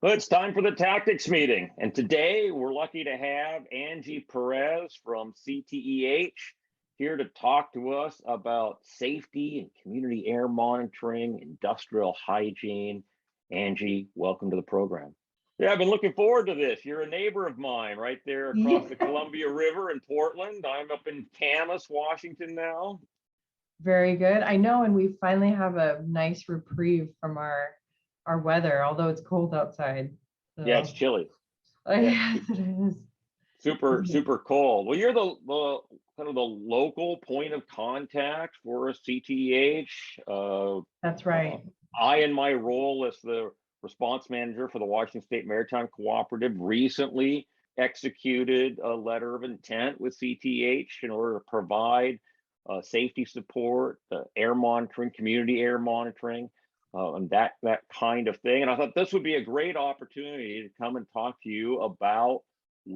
Well, it's time for the tactics meeting. And today we're lucky to have Angie Perez from CTEH here to talk to us about safety and community air monitoring, industrial hygiene. Angie, welcome to the program. Yeah, I've been looking forward to this. You're a neighbor of mine right there across the Columbia River in Portland. I'm up in Camas, Washington now. Very good. I know, and we finally have a nice reprieve from our weather, although it's cold outside. So. Yeah, it's chilly. Yes, it is. Super cold. Well, you're the kind of the local point of contact for CTEH. That's right. I, in my role as the response manager for the Washington State Maritime Cooperative, recently executed a letter of intent with CTEH in order to provide safety support, air monitoring, community air monitoring, and that kind of thing. And I thought this would be a great opportunity to come and talk to you about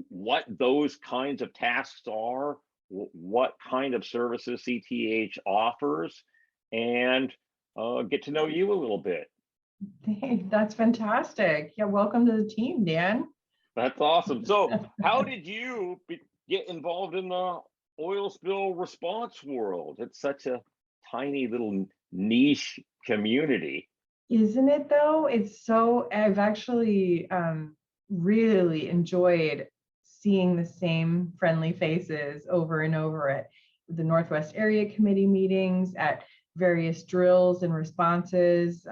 what those kinds of tasks are, what kind of services CTEH offers, and get to know you a little bit. Hey, that's fantastic. Yeah, welcome to the team, Dan. That's awesome. So how did you get involved in the oil spill response world? It's such a tiny little niche community. Isn't it though? It's so, I've actually really enjoyed seeing the same friendly faces over and over at the Northwest Area Committee meetings, at various drills and responses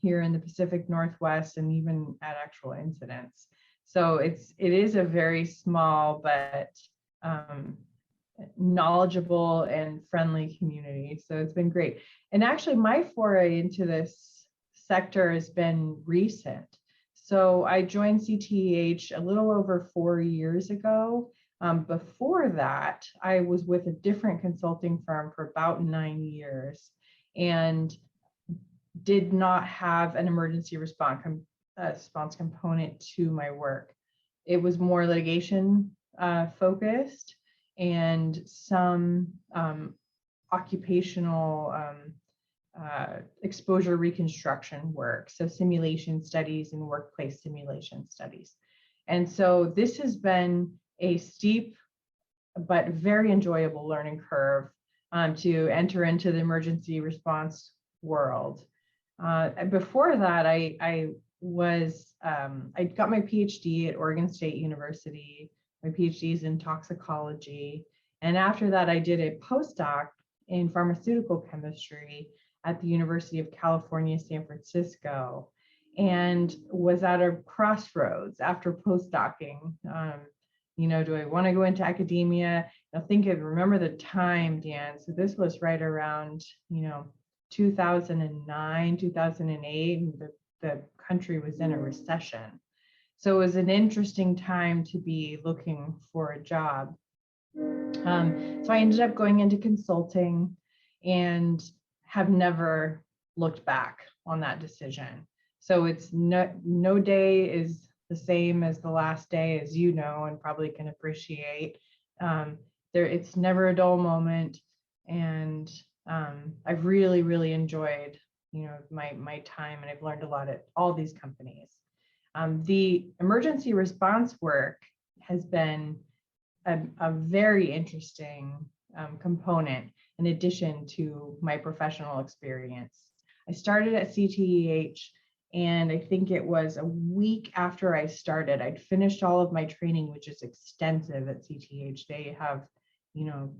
here in the Pacific Northwest, and even at actual incidents. So it is a very small but knowledgeable and friendly community. So it's been great. And actually my foray into this sector has been recent. So I joined CTEH a little over 4 years ago. Before that, I was with a different consulting firm for about 9 years and did not have an emergency response component to my work. It was more litigation focused and some occupational exposure reconstruction work, so simulation studies and workplace simulation studies. And so this has been a steep but very enjoyable learning curve to enter into the emergency response world. Before that, I got my PhD at Oregon State University. My PhD is in toxicology. And after that, I did a postdoc in pharmaceutical chemistry at the University of California, San Francisco, and was at a crossroads after postdocing. You know, do I want to go into academia? Remember the time, Dan. So this was right around, 2009, 2008, and the country was in a recession. So it was an interesting time to be looking for a job. So I ended up going into consulting and have never looked back on that decision. So it's no day is the same as the last day, as you know, and probably can appreciate. It's never a dull moment. And I've really enjoyed, my time, and I've learned a lot at all these companies. The emergency response work has been a very interesting component in addition to my professional experience. I started at CTEH, and I think it was a week after I started, I'd finished all of my training, which is extensive at CTEH. They have,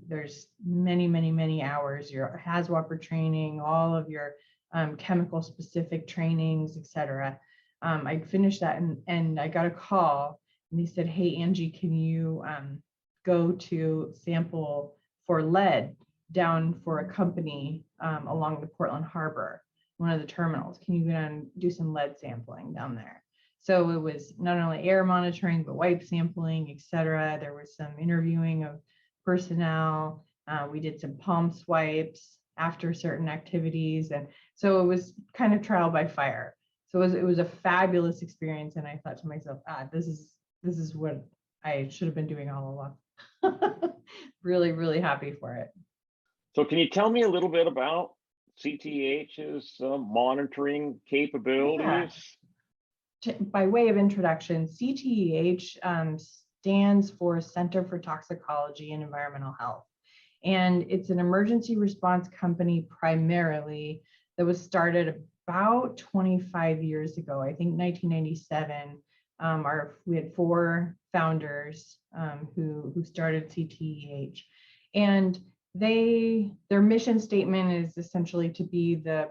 there's many hours, your HAZWOPER training, all of your chemical specific trainings, etc. I finished that and I got a call and they said, hey, Angie, can you go to sample for lead down for a company along the Portland Harbor, one of the terminals? Can you go down and do some lead sampling down there? So it was not only air monitoring, but wipe sampling, etc. There was some interviewing of personnel. We did some palm swipes after certain activities. And so it was kind of trial by fire. So it was a fabulous experience. And I thought to myself, this is what I should have been doing all along. Really happy for it. So can you tell me a little bit about CTEH's monitoring capabilities? by way of introduction, CTEH stands for Center for Toxicology and Environmental Health. And it's an emergency response company primarily that was started about 25 years ago, I think 1997. We had 4 founders who started CTEH. And their mission statement is essentially to be the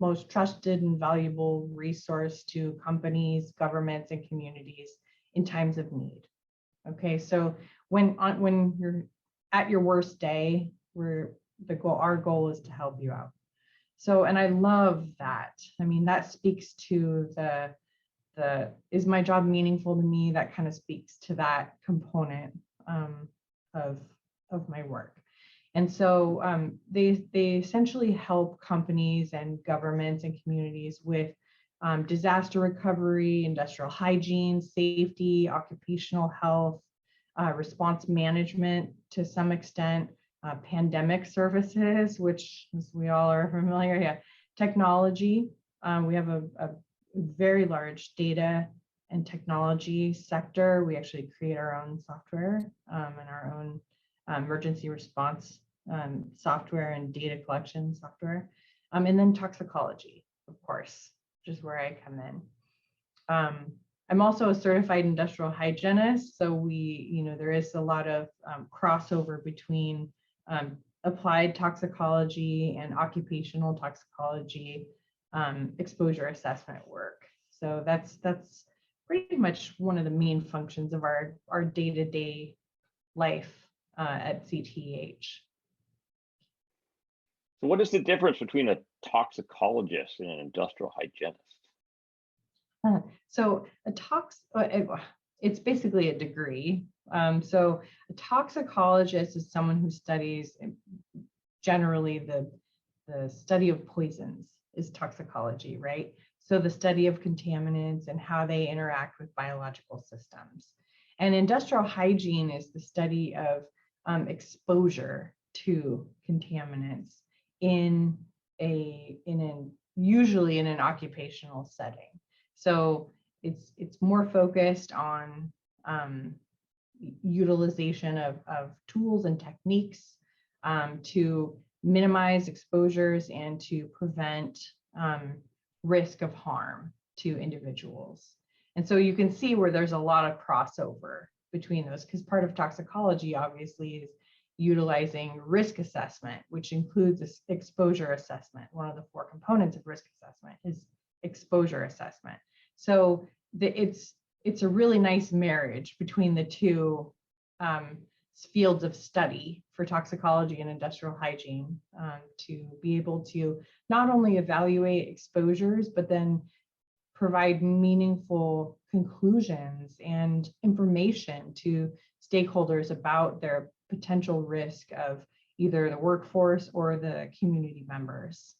most trusted and valuable resource to companies, governments, and communities in times of need. Okay, so when you're at your worst day, our goal is to help you out. So, and I love that. I mean, that speaks to the is my job meaningful to me? That kind of speaks to that component of my work. And so they essentially help companies and governments and communities with disaster recovery, industrial hygiene, safety, occupational health, response management to some extent, pandemic services, which, as we all are familiar, technology. We have a very large data and technology sector. We actually create our own software and our own emergency response software and data collection software. And then toxicology, of course, which is where I come in. I'm also a certified industrial hygienist. So there is a lot of crossover between applied toxicology and occupational toxicology exposure assessment work. So that's pretty much one of the main functions of our day-to-day life at CTEH. So what is the difference between a toxicologist and an industrial hygienist? So it's basically a degree. So a toxicologist is someone who studies generally the study of poisons is toxicology, right? So the study of contaminants and how they interact with biological systems. And industrial hygiene is the study of exposure to contaminants usually in an occupational setting. So it's more focused on utilization of tools and techniques to minimize exposures and to prevent risk of harm to individuals. And so you can see where there's a lot of crossover between those, because part of toxicology obviously is utilizing risk assessment, which includes exposure assessment. One of the 4 components of risk assessment is exposure assessment. So it's a really nice marriage between the 2 fields of study for toxicology and industrial hygiene to be able to not only evaluate exposures, but then provide meaningful conclusions and information to stakeholders about their potential risk of either the workforce or the community members.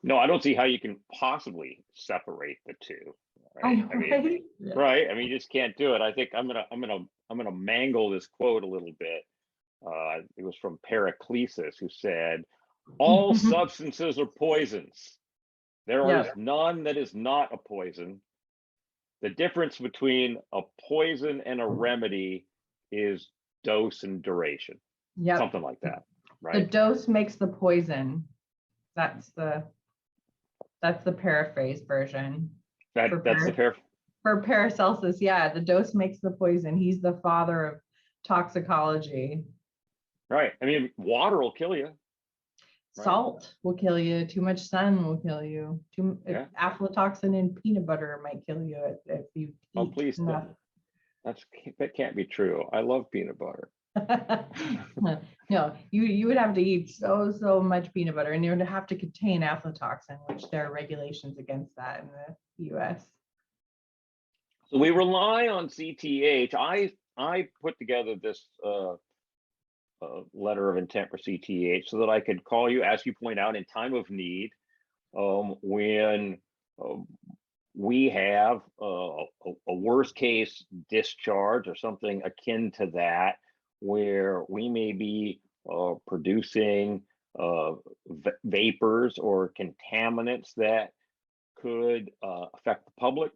No, I don't see how you can possibly separate the 2. Right? Right. I mean, you just can't do it. I think I'm gonna mangle this quote a little bit. It was from Pericles, who said, "All substances are poisons. There is none that is not a poison. The difference between a poison and a remedy is dose and duration." Something like that, right? The dose makes the poison. That's the paraphrase version. For Paracelsus, the dose makes the poison. He's the father of toxicology. Right. I mean, water will kill you. Right? Salt will kill you. Too much sun will kill you. Aflatoxin in peanut butter might kill you if you eat please enough. That can't be true. I love peanut butter. No, you would have to eat so much peanut butter, and you would have to contain aflatoxin, which there are regulations against that in the US. So we rely on CTEH. I put together this letter of intent for CTEH so that I could call you, as you point out, in time of need, when we have a worst case discharge or something akin to that, where we may be producing vapors or contaminants that could affect the public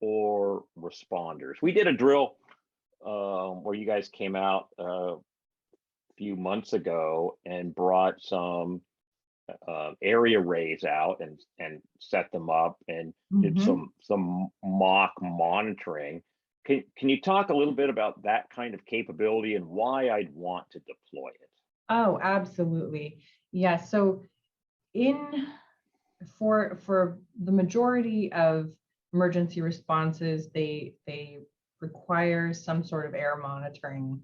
or responders. We did a drill where you guys came out a few months ago and brought some area arrays out and set them up and did some mock monitoring. Can you talk a little bit about that kind of capability and why I'd want to deploy it? Oh, absolutely. Yeah. So for the majority of emergency responses, they require some sort of air monitoring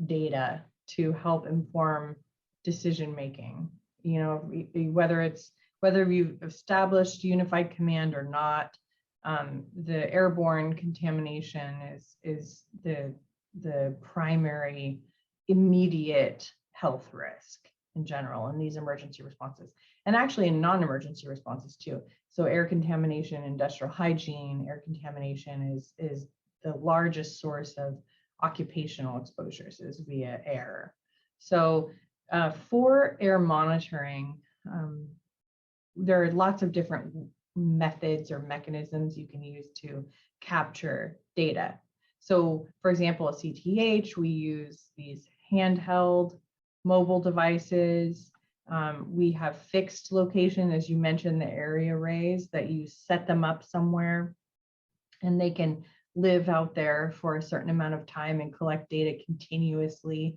data to help inform decision making. You know, whether you've established unified command or not, the airborne contamination is the primary immediate health risk in general in these emergency responses, and actually in non-emergency responses too. So air contamination, industrial hygiene, air contamination is the largest source of occupational exposures is via air. So for air monitoring, there are lots of different methods or mechanisms you can use to capture data. So for example, at CTEH, we use these handheld mobile devices. We have fixed location, as you mentioned, the area arrays that you set them up somewhere and they can live out there for a certain amount of time and collect data continuously.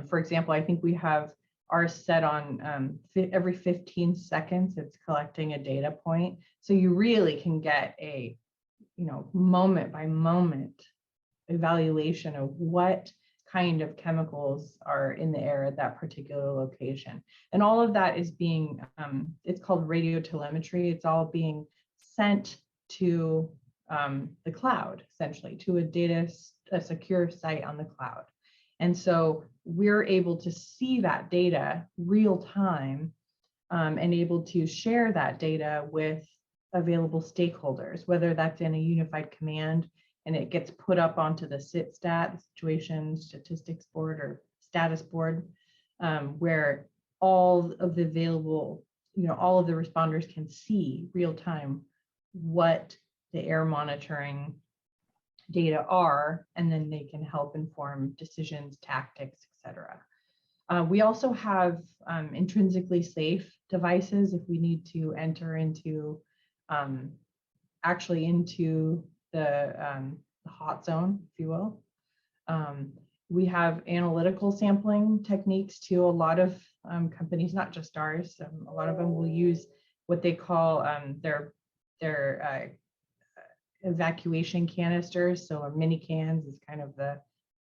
For example, I think we have ours set on every 15 seconds, it's collecting a data point. So you really can get a, moment by moment evaluation of what kind of chemicals are in the air at that particular location. And all of that is being, it's called radio telemetry. It's all being sent to the cloud, essentially, to a secure site on the cloud. And so we're able to see that data real time and able to share that data with available stakeholders, whether that's in a unified command and it gets put up onto the SITStat, the Situation Statistics Board or Status Board, where all of the available, all of the responders can see real time what the air monitoring data are, and then they can help inform decisions, tactics, etc. We also have intrinsically safe devices if we need to enter into into the hot zone, if you will. We have analytical sampling techniques too. A lot of companies, not just ours, a lot of them will use what they call their evacuation canisters. So a mini cans is kind of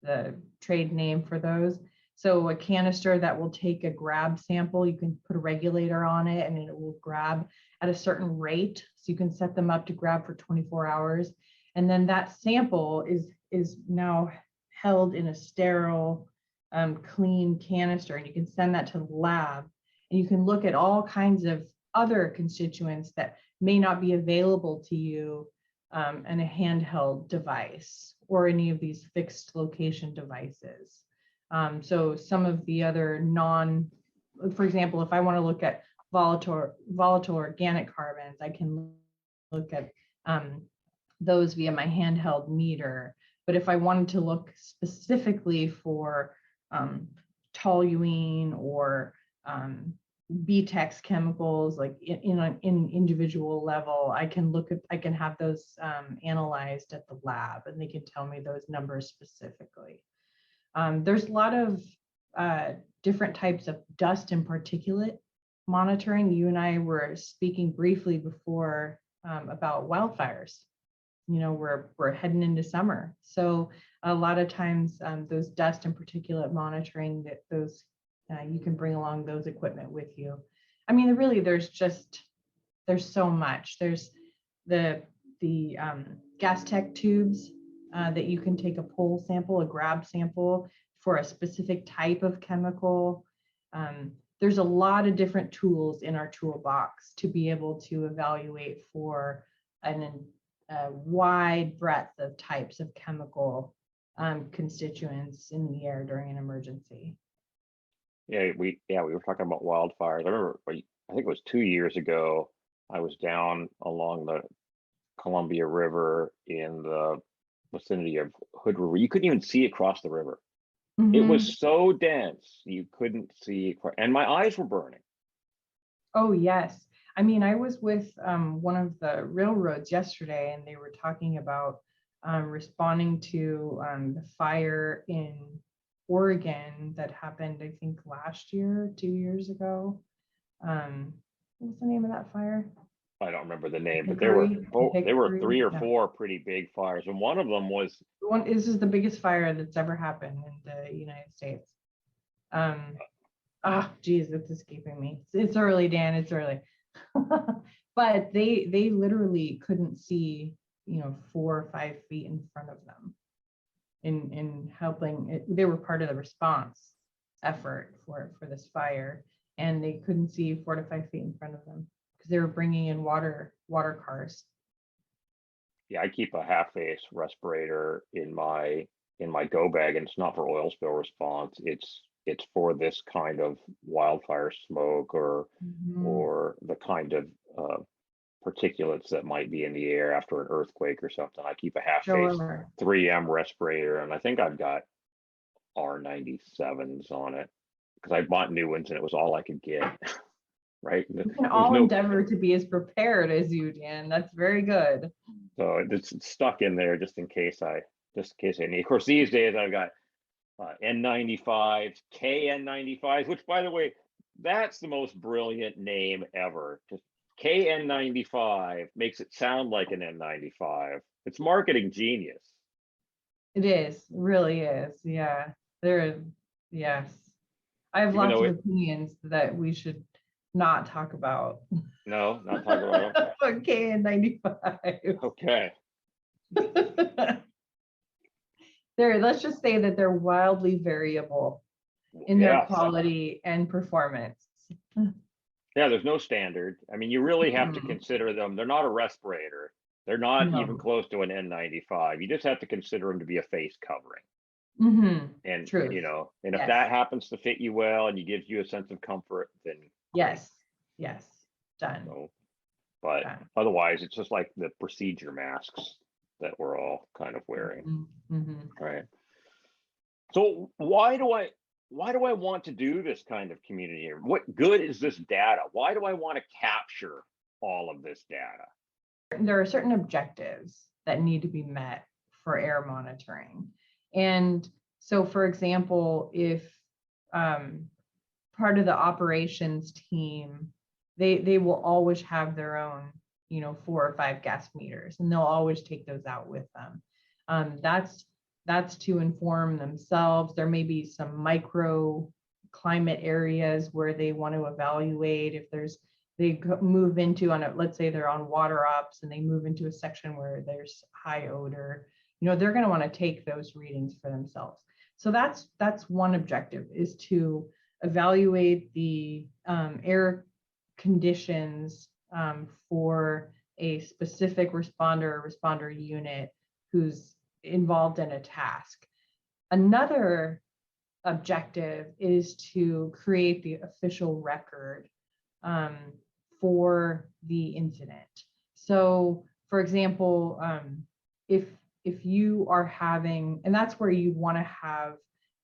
the trade name for those. So a canister that will take a grab sample, you can put a regulator on it and it will grab at a certain rate. So you can set them up to grab for 24 hours. And then that sample is now held in a sterile, clean canister, and you can send that to the lab and you can look at all kinds of other constituents that may not be available to you in a handheld device or any of these fixed location devices. So some of the other for example, if I want to look at volatile organic carbons, I can look at those via my handheld meter. But if I wanted to look specifically for toluene or BTEX chemicals, like in individual level, I can have those analyzed at the lab, and they can tell me those numbers specifically. There's a lot of different types of dust and particulate monitoring. You and I were speaking briefly before about wildfires. We're heading into summer, so a lot of times those dust and particulate monitoring, you can bring along those equipment with you. I mean, really, there's so much. There's the gas tech tubes that you can take a pull sample, a grab sample for a specific type of chemical. There's a lot of different tools in our toolbox to be able to evaluate for a wide breadth of types of chemical constituents in the air during an emergency. Yeah, we were talking about wildfires. I remember, I think it was 2 years ago, I was down along the Columbia River in the vicinity of Hood River. You couldn't even see across the river. It Mhm. was so dense, you couldn't see, and my eyes were burning. Oh, yes. I mean, I was with one of the railroads yesterday, and they were talking about responding to the fire in Oregon that happened, I think, last year, 2 years ago. What was the name of that fire? I don't remember the name, but Hickory, there were Hickory, 3 or yeah. 4 pretty big fires, and one of them was This is the biggest fire that's ever happened in the United States. Geez, it's escaping me. It's early, Dan. It's early. But they literally couldn't see, 4 or 5 feet in front of them. In helping it, they were part of the response effort for this fire, and they couldn't see 4 to 5 feet in front of them because they were bringing in water cars. yeah, I keep a half-face respirator in my go bag, and it's not for oil spill response. It's for this kind of wildfire smoke or the kind of particulates that might be in the air after an earthquake or something. I keep a half-face 3M respirator, and I think I've got R97s on it because I bought new ones and it was all I could get. Right? We can all endeavor to be as prepared as you, Dan. That's very good. So it's stuck in there just in case I need. Of course, these days I've got N95s, KN95s, which, by the way, that's the most brilliant name ever. Just KN95 makes it sound like an N95. It's marketing genius. It is, it really is. Yeah, there is. Yes, I have lots of opinions that we should not talk about. No, not talk about them. Okay, N95. Okay. Let's just say that they're wildly variable in their quality and performance. Yeah, there's no standard. I mean, you really have to consider them. They're not a respirator. They're not even close to an N95. You just have to consider them to be a face covering. And Truth. And if that happens to fit you well and it gives you a sense of comfort, then yes, done. So, but otherwise, it's just like the procedure masks that we're all kind of wearing. Right. So why do I want to do this kind of community here? What good is this data? Why do I want to capture all of this data? There are certain objectives that need to be met for air monitoring. And so, for example, if part of the operations team, they will always have their own, 4 or 5 gas meters, and they'll always take those out with them. That's to inform themselves. There may be some micro climate areas where they want to evaluate if they move into let's say they're on water ops and they move into a section where there's high odor, they're going to want to take those readings for themselves. So that's one objective, is to evaluate the air conditions for a specific responder unit who's involved in a task. Another objective is to create the official record for the incident. So, for example, if you are having, and that's where you want to have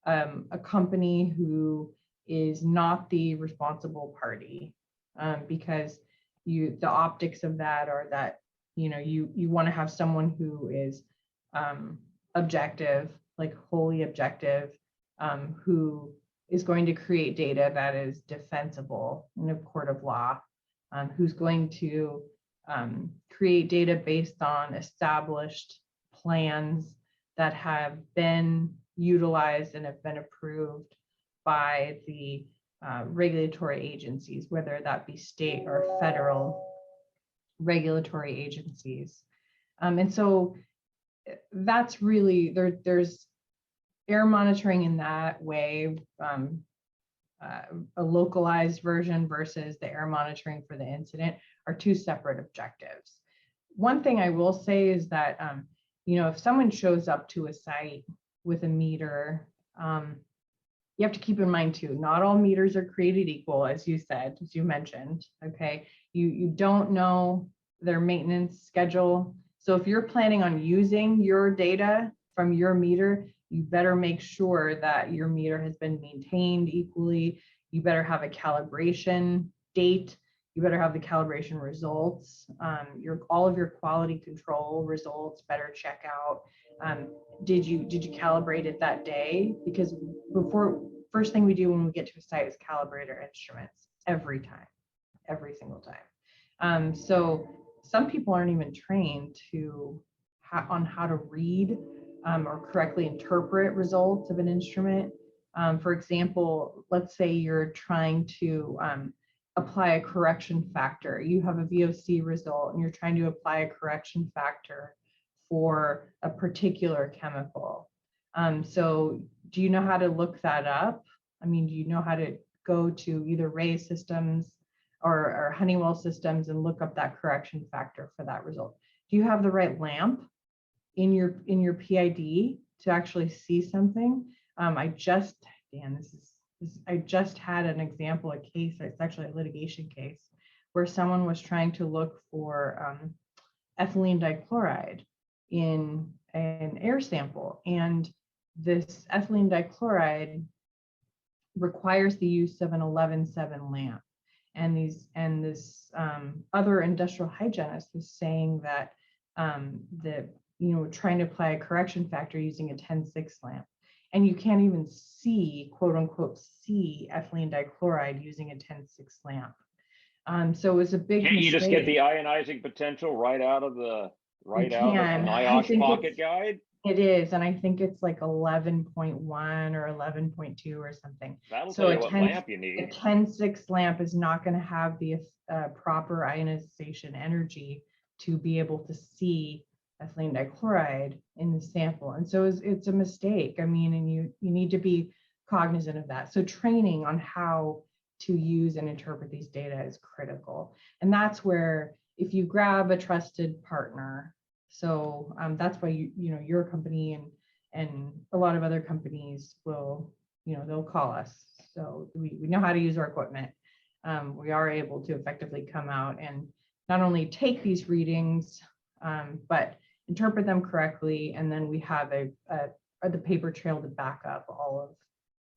a company who is not the responsible party, because the optics of that are that you want to have someone who is objective, like wholly objective, who is going to create data that is defensible in a court of law, who's going to create data based on established plans that have been utilized and have been approved by the regulatory agencies, whether that be state or federal regulatory agencies. And so that's really, there's air monitoring in that way, a localized version versus the air monitoring for the incident are 2 separate objectives. One thing I will say is that, if someone shows up to a site with a meter, you have to keep in mind too, not all meters are created equal, as you mentioned, okay? You don't know their maintenance schedule. So if you're planning on using your data from your meter, you better make sure that your meter has been maintained equally. You better have a calibration date. You better have the calibration results. All of your quality control results better check out. Did you calibrate it that day? Because first thing we do when we get to a site is calibrate our instruments every single time. So some people aren't even trained on how to read or correctly interpret results of an instrument. For example, let's say you're trying to apply a correction factor. You have a VOC result and you're trying to apply a correction factor for a particular chemical. So do you know how to look that up? I mean, do you know how to go to either Ray systems or Honeywell systems and look up that correction factor for that result? Do you have the right lamp in your PID to actually see something? I just had an example, a case, it's actually a litigation case, where someone was trying to look for ethylene dichloride in an air sample. And this ethylene dichloride requires the use of an 11.7 lamp. And this other industrial hygienist was saying that trying to apply a correction factor using a 10.6 lamp. And you can't even see, quote unquote, see ethylene dichloride using a 10.6 lamp. So it was a big Can't you mistake. just get the ionizing potential right out of the NIOSH pocket guide? It is, and I think it's like 11.1 or 11.2 or something. That'll tell you what lamp you need. A 10.6 lamp is not going to have the proper ionization energy to be able to see ethylene dichloride in the sample. And so it's a mistake. I mean, and you need to be cognizant of that. So training on how to use and interpret these data is critical. And that's where, if you grab a trusted partner, so that's why your company and a lot of other companies will, they'll call us. So we know how to use our equipment. We are able to effectively come out and not only take these readings, but interpret them correctly. And then we have the paper trail to back up all of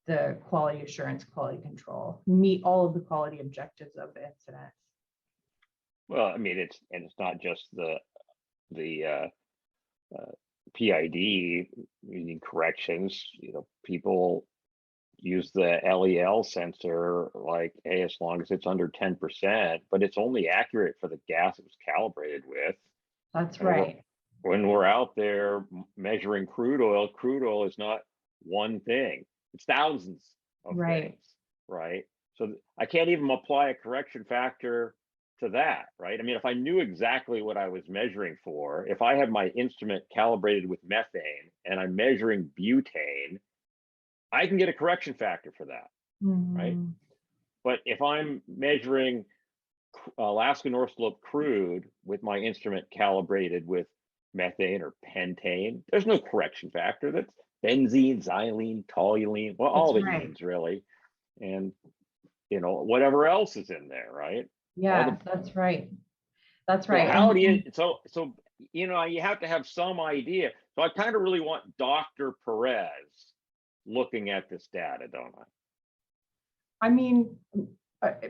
the quality assurance, quality control, meet all of the quality objectives of the incident. Well, I mean, it's not just the PID needing corrections. People use the LEL sensor like, hey, as long as it's under 10%, but it's only accurate for the gas it was calibrated with. That's right. When we're out there measuring crude oil is not one thing. It's thousands of things, right? So I can't even apply a correction factor to that, right? I mean, if I knew exactly what I was measuring for, if I had my instrument calibrated with methane and I'm measuring butane, I can get a correction factor for that, right? But if I'm measuring Alaska North Slope crude with my instrument calibrated with methane or pentane, there's no correction factor. That's benzene, xylene, toluene, well, all the enes really, and whatever else is in there, right? Yeah, that's right. That's right. So how do you? So you have to have some idea. So I kind of really want Dr. Perez looking at this data, don't I? I mean,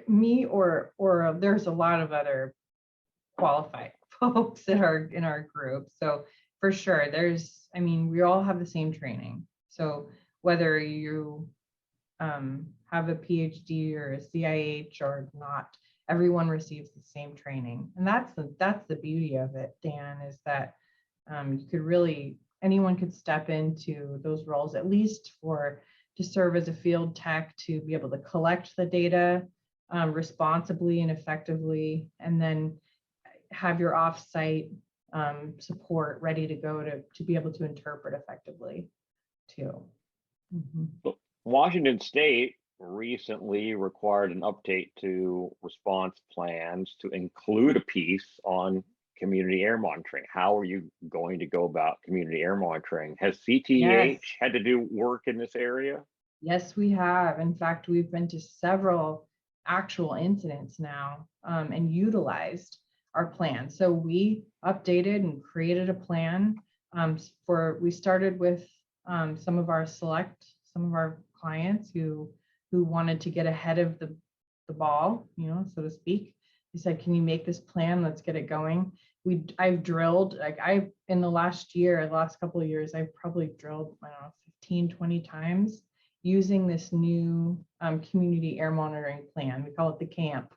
me or there's a lot of other qualified folks that are in our group. So for sure, we all have the same training. So whether you have a PhD or a CIH or not, everyone receives the same training. And that's the beauty of it, Dan, is that anyone could step into those roles, at least to serve as a field tech, to be able to collect the data responsibly and effectively, and then have your offsite support ready to go to be able to interpret effectively too. Washington State recently required an update to response plans to include a piece on community air monitoring. How are you going to go about community air monitoring? Has CTEH had to do work in this area? Yes, we have. In fact, we've been to several actual incidents now and utilized our plan. So we updated and created a plan we started with some of our clients who wanted to get ahead of the ball, so to speak. He said, can you make this plan? Let's get it going. I've drilled, in the last couple of years, I've probably drilled, 15, 20 times using this new community air monitoring plan. We call it the camp.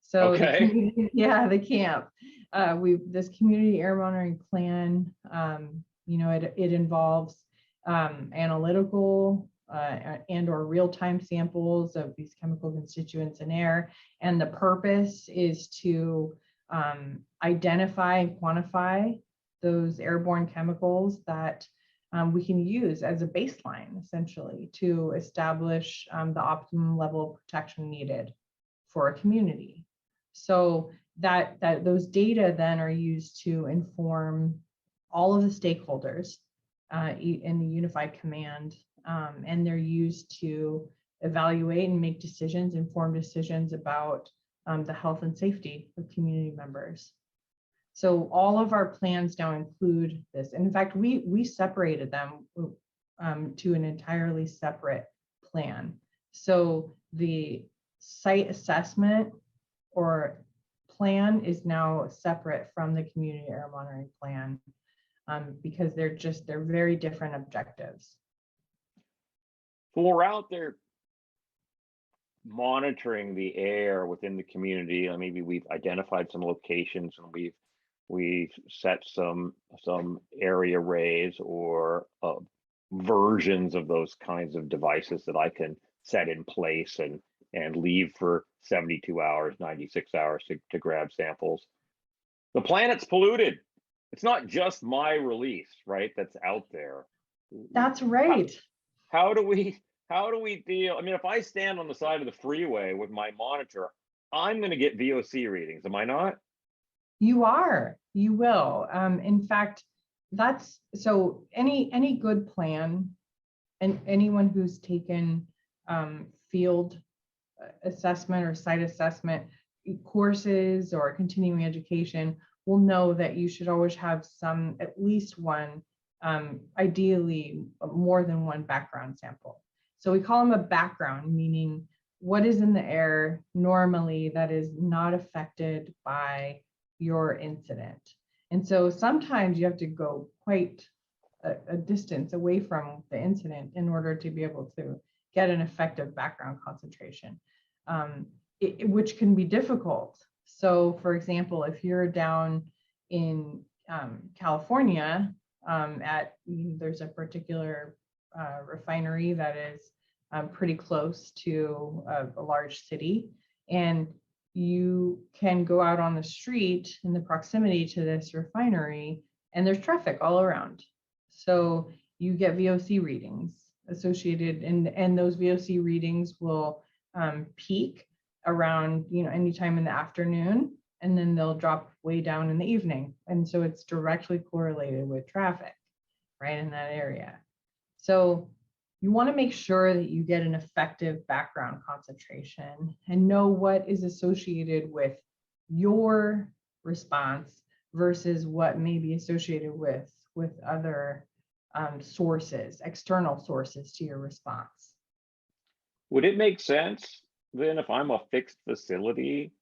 So okay. the camp. This community air monitoring plan, it involves analytical and or real-time samples of these chemical constituents in air. And the purpose is to identify and quantify those airborne chemicals that we can use as a baseline, essentially, to establish the optimum level of protection needed for a community. So that those data then are used to inform all of the stakeholders in the unified command, and they're used to evaluate and make informed decisions about the health and safety of community members. So all of our plans now include this. And in fact, we separated them to an entirely separate plan. So the site assessment or plan is now separate from the community air monitoring plan because they're very different objectives. So we're out there monitoring the air within the community. Maybe we've identified some locations and we've set some area arrays or versions of those kinds of devices that I can set in place and leave for 72 hours, 96 hours to grab samples. The planet's polluted. It's not just my release, right? That's out there. That's right. How do we deal? If I stand on the side of the freeway with my monitor, I'm going to get VOC readings, am I not? You are. You will. In fact, that's so any good plan, and anyone who's taken field assessment or site assessment courses or continuing education will know that you should always have at least one, ideally more than one background sample. So we call them a background, meaning what is in the air normally that is not affected by your incident. And so sometimes you have to go quite a distance away from the incident in order to be able to get an effective background concentration, which can be difficult. So for example, if you're down in California, there's a particular refinery that is pretty close to a large city, and you can go out on the street in the proximity to this refinery and there's traffic all around. So you get VOC readings associated, and those VOC readings will peak around anytime in the afternoon, and then they'll drop way down in the evening. And so it's directly correlated with traffic right in that area. So you want to make sure that you get an effective background concentration and know what is associated with your response versus what may be associated with other sources, external sources to your response. Would it make sense then, if I'm a fixed facility,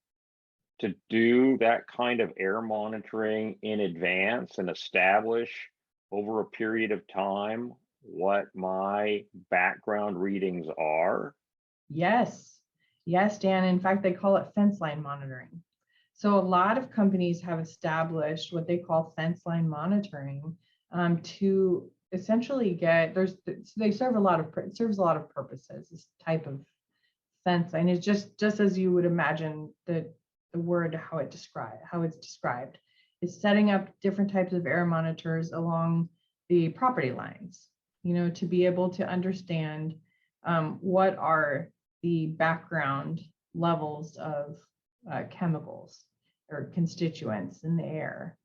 to do that kind of air monitoring in advance and establish over a period of time what my background readings are? Yes, Dan. In fact, they call it fence line monitoring. So a lot of companies have established what they call fence line monitoring to essentially they serve a lot of purposes. This type of fence line is just as you would imagine the word how it's described is setting up different types of air monitors along the property lines, to be able to understand what are the background levels of chemicals or constituents in the air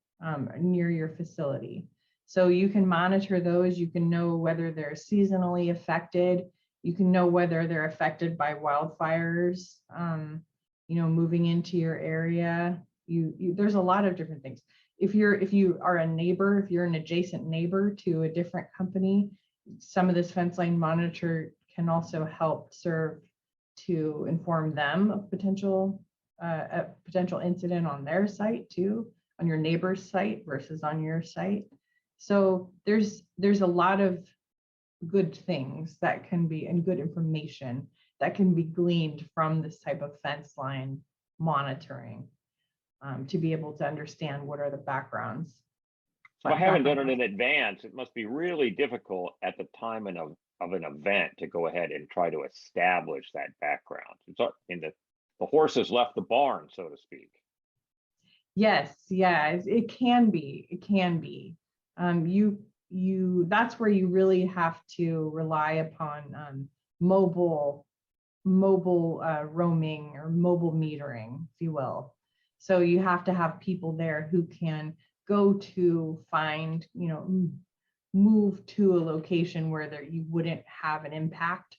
near your facility. So you can monitor those. You can know whether they're seasonally affected. You can know whether they're affected by wildfires. moving into your area. There's a lot of different things. If you are a neighbor, if you're an adjacent neighbor to a different company, some of this fence line monitor can also help serve to inform them of a potential incident on their site too, on your neighbor's site versus on your site. So there's a lot of good things that can be, and good information that can be gleaned from this type of fence line monitoring, to be able to understand what are the backgrounds. So if I haven't done it in advance, it must be really difficult at the time of an event to go ahead and try to establish that background. It's in the horse has left the barn, so to speak. Yes, yeah, it can be. It can be. That's where you really have to rely upon mobile roaming or mobile metering, if you will. So you have to have people there who can go to find, move to a location where you wouldn't have an impact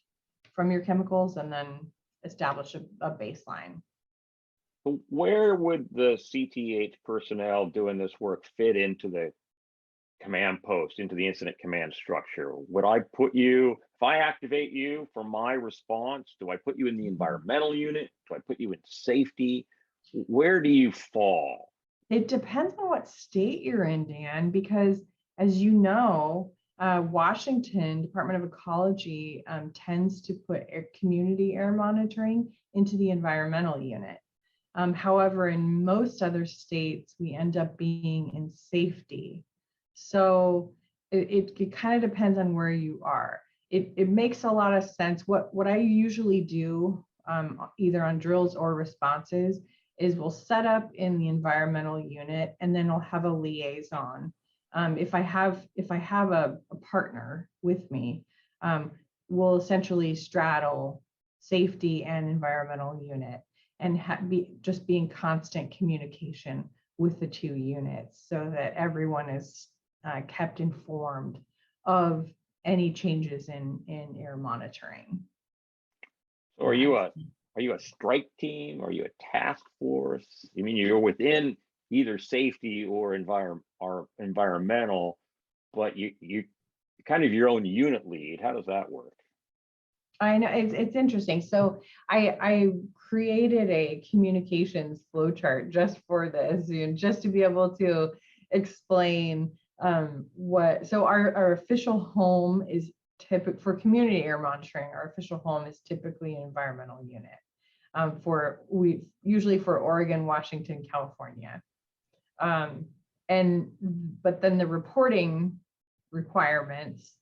from your chemicals, and then establish a baseline. Where would the CTEH personnel doing this work fit into the command post, into the incident command structure? Would I put you, if I activate you for my response, do I put you in the environmental unit? Do I put you in safety? Where do you fall? It depends on what state you're in, Dan, because as you know, Washington Department of Ecology tends to put community air monitoring into the environmental unit. However, in most other states, we end up being in safety. So it kind of depends on where you are. It makes a lot of sense. What I usually do, either on drills or responses, is we'll set up in the environmental unit, and then I'll have a liaison. If I have a partner with me, we'll essentially straddle safety and environmental unit, and be in constant communication with the two units, so that everyone is kept informed of any changes in air monitoring. So are you a strike team? Are you a task force? I mean, you're within either safety or environmental, but you kind of your own unit lead. How does that work? I know it's interesting. So I created a communications flowchart just for this, just to be able to explain so our official home is typical for community air monitoring. Our official home is typically an environmental unit, usually for Oregon, Washington, California. But then the reporting requirements,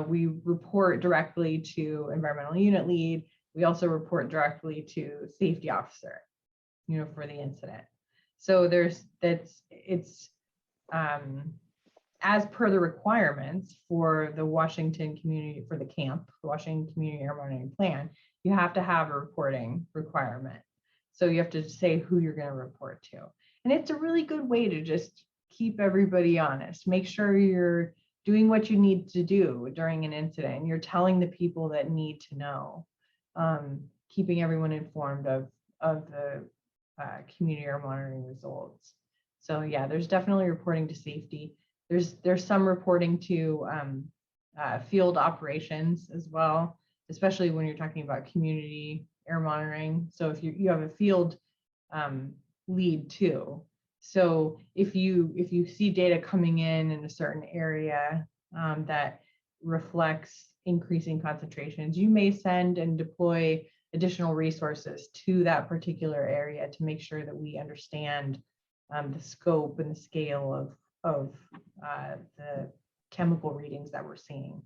we report directly to environmental unit lead. We also report directly to safety officer, for the incident. So it's as per the requirements for the Washington Community, for the camp, the Washington Community Air Monitoring Plan, you have to have a reporting requirement. So you have to say who you're going to report to. And it's a really good way to just keep everybody honest. Make sure you're doing what you need to do during an incident. You're telling the people that need to know, keeping everyone informed of the community air monitoring results. So yeah, there's definitely reporting to safety. There's some reporting to field operations as well, especially when you're talking about community air monitoring. So if you have a field lead too. So if you see data coming in a certain area that reflects increasing concentrations, you may send and deploy additional resources to that particular area to make sure that we understand the scope and the scale of the chemical readings that we're seeing.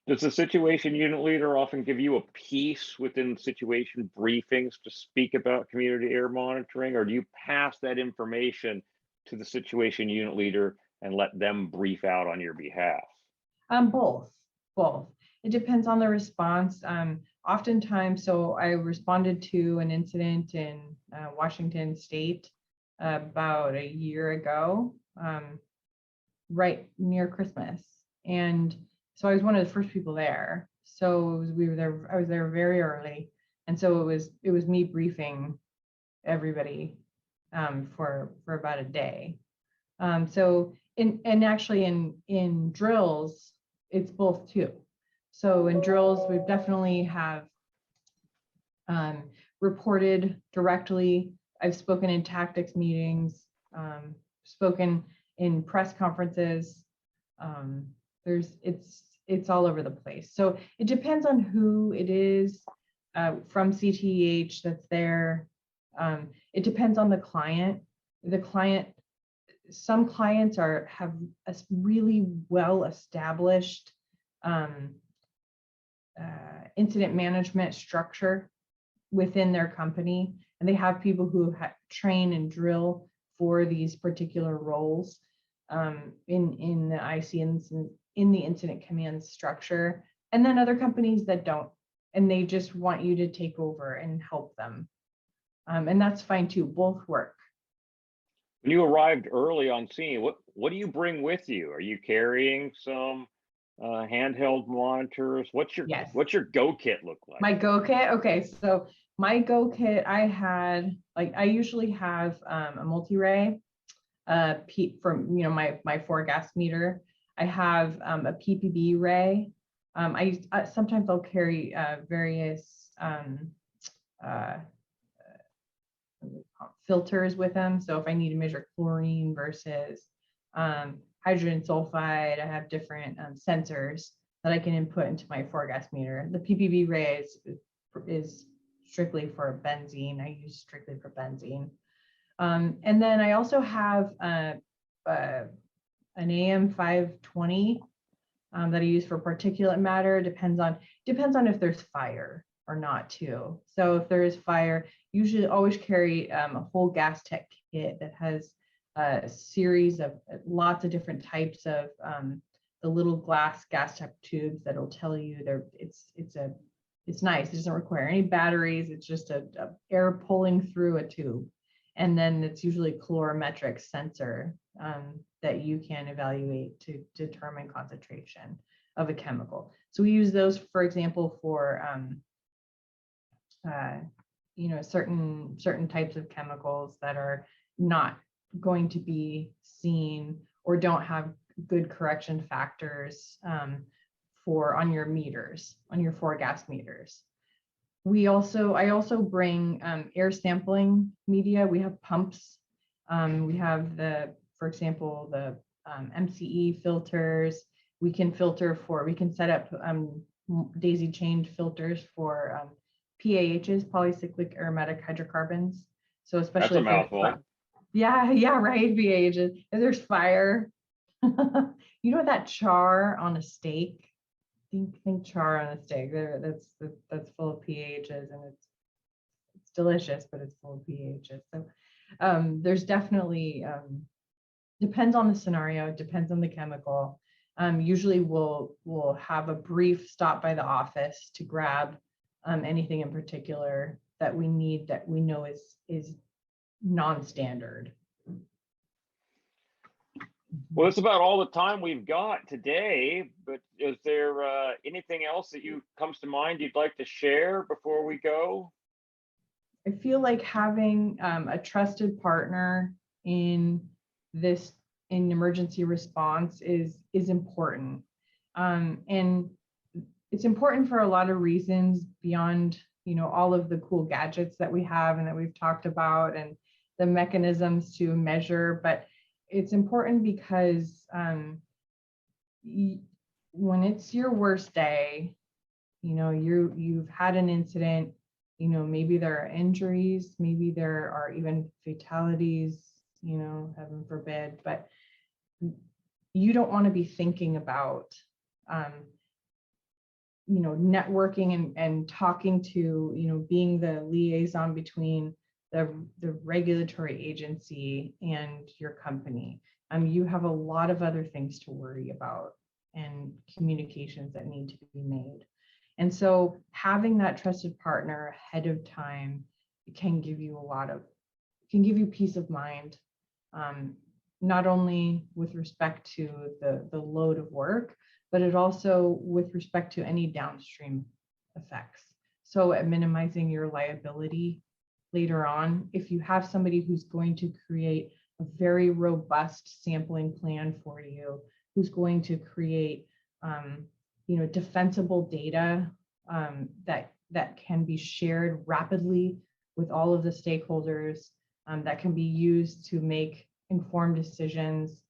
Does the situation unit leader often give you a piece within situation briefings to speak about community air monitoring, or do you pass that information to the situation unit leader and let them brief out on your behalf? Both. It depends on the response. Oftentimes, so I responded to an incident in Washington State about a year ago, right near Christmas, and so I was one of the first people there. So I was there very early, And so it was me briefing everybody for about a day. So and actually in drills, it's both too. So in drills, we definitely have reported directly. I've spoken in tactics meetings, spoken in press conferences. It's all over the place. So it depends on who it is from CTEH that's there. It depends on the client. Some clients have a really well established incident management structure within their company, and they have people who train and drill for these particular roles in the IC in the incident command structure, and then other companies that don't, and they just want you to take over and help them, and that's fine too. Both work. When you arrived early on scene, what do you bring with you? Are you carrying some handheld monitors? What's your go kit look like? My go kit, okay, so my go kit, I usually have a multi-ray from my 4 gas meter. I have a PPB ray. Sometimes I'll carry various filters with them. So if I need to measure chlorine versus hydrogen sulfide, I have different sensors that I can input into my 4 gas meter. The PPB ray is strictly for benzene. I use strictly for benzene. And then I also have an AM 520 that I use for particulate matter. Depends on if there's fire or not too. So if there is fire, usually always carry a whole gas tech kit that has a series of lots of different types of the little glass gas tech tubes that'll tell you it's nice. It doesn't require any batteries. It's just a air pulling through a tube. And then it's usually a calorimetric sensor that you can evaluate to determine concentration of a chemical. So we use those, for example, for certain types of chemicals that are not going to be seen or don't have good correction factors on your meters, on your 4 gas meters. I also bring air sampling media. We have pumps. We have for example, the MCE filters. We can set up daisy chained filters for PAHs, polycyclic aromatic hydrocarbons. So especially that's a mouthful. Yeah, right. PAHs. If there's fire, that char on a steak. Think char on a steak. That's full of PAHs, and it's delicious, but it's full of PAHs. So there's definitely depends on the scenario, depends on the chemical. Usually we'll have a brief stop by the office to grab anything in particular that we need that we know is non-standard. Well, that's about all the time we've got today, but is there anything else that comes to mind you'd like to share before we go? I feel like having a trusted partner in emergency response is important. And it's important for a lot of reasons beyond, all of the cool gadgets that we have and that we've talked about and the mechanisms to measure, but it's important because when it's your worst day, you've had an incident, maybe there are injuries, maybe there are even fatalities, heaven forbid, but you don't want to be thinking about, networking and talking to, being the liaison between the regulatory agency and your company. You have a lot of other things to worry about and communications that need to be made. And so having that trusted partner ahead of time can give you peace of mind, not only with respect to the load of work, but it also with respect to any downstream effects. so at minimizing your liability later on. If you have somebody who's going to create a very robust sampling plan for you, who's going to create, defensible data that can be shared rapidly with all of the stakeholders, that can be used to make informed decisions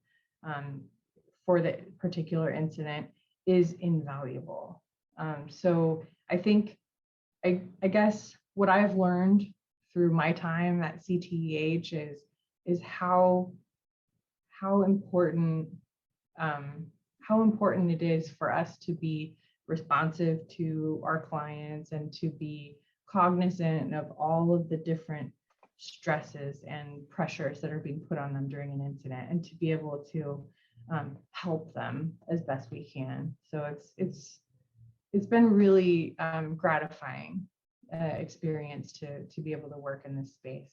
for the particular incident, is invaluable. So I think, I guess what I've learned through my time at CTEH is how important it is for us to be responsive to our clients and to be cognizant of all of the different stresses and pressures that are being put on them during an incident, and to be able to help them as best we can. So it's been really gratifying experience to be able to work in this space.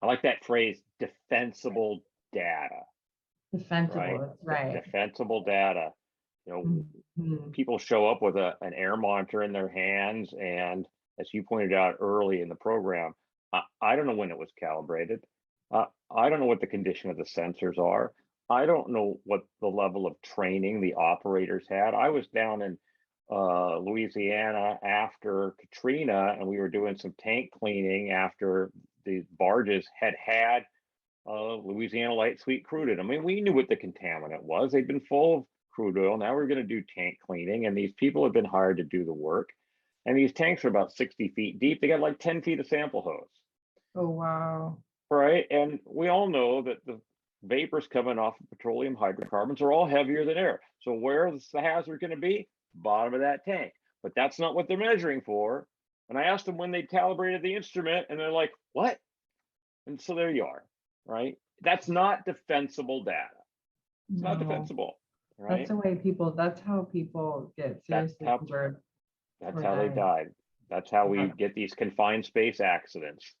I like that phrase, defensible data. Defensible, right? Defensible data. People show up with an air monitor in their hands, and as you pointed out early in the program, I don't know when it was calibrated. I don't know what the condition of the sensors are. I don't know what the level of training the operators had. I was down in Louisiana after Katrina, and we were doing some tank cleaning after the barges had Louisiana light sweet crude in. I mean, we knew what the contaminant was. They'd been full of crude oil. Now we're going to do tank cleaning, and these people have been hired to do the work. And these tanks are about 60 feet deep. They got like 10 feet of sample hose. Oh, wow. Right. And we all know that the vapors coming off of petroleum hydrocarbons are all heavier than air. So where's the hazard going to be? Bottom of that tank. But that's not what they're measuring for. And I asked them when they calibrated the instrument, and they're like, what? And so there you are. Right. That's not defensible data. It's not defensible. Right. That's the way that's how people get seriously injured. That's how they died. That's how we get these confined space accidents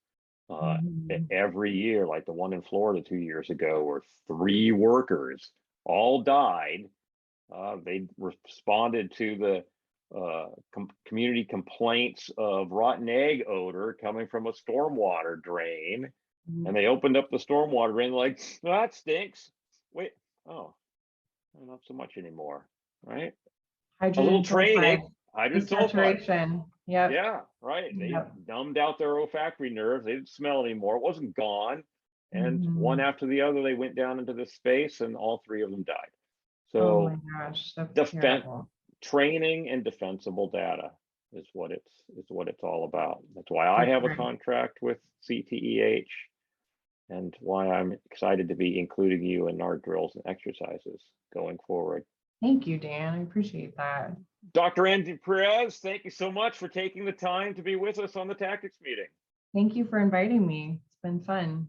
every year, like the one in Florida 2 years ago, where 3 workers all died. They responded to the community complaints of rotten egg odor coming from a stormwater drain. And they opened up the stormwater drain like, that stinks. Wait, oh, not so much anymore, right? Hydrogen a little training. Hydrogen sulfide. Yep. Yeah, right. They numbed out their olfactory nerves. They didn't smell anymore. It wasn't gone. And one after the other, they went down into this space, and all 3 of them died. So, oh my gosh, that's terrible. Training and defensible data is what it's all about. That's why I have a contract with CTEH, and why I'm excited to be including you in our drills and exercises going forward. Thank you, Dan. I appreciate that. Dr. Angie Perez, thank you so much for taking the time to be with us on the tactics meeting. Thank you for inviting me. It's been fun.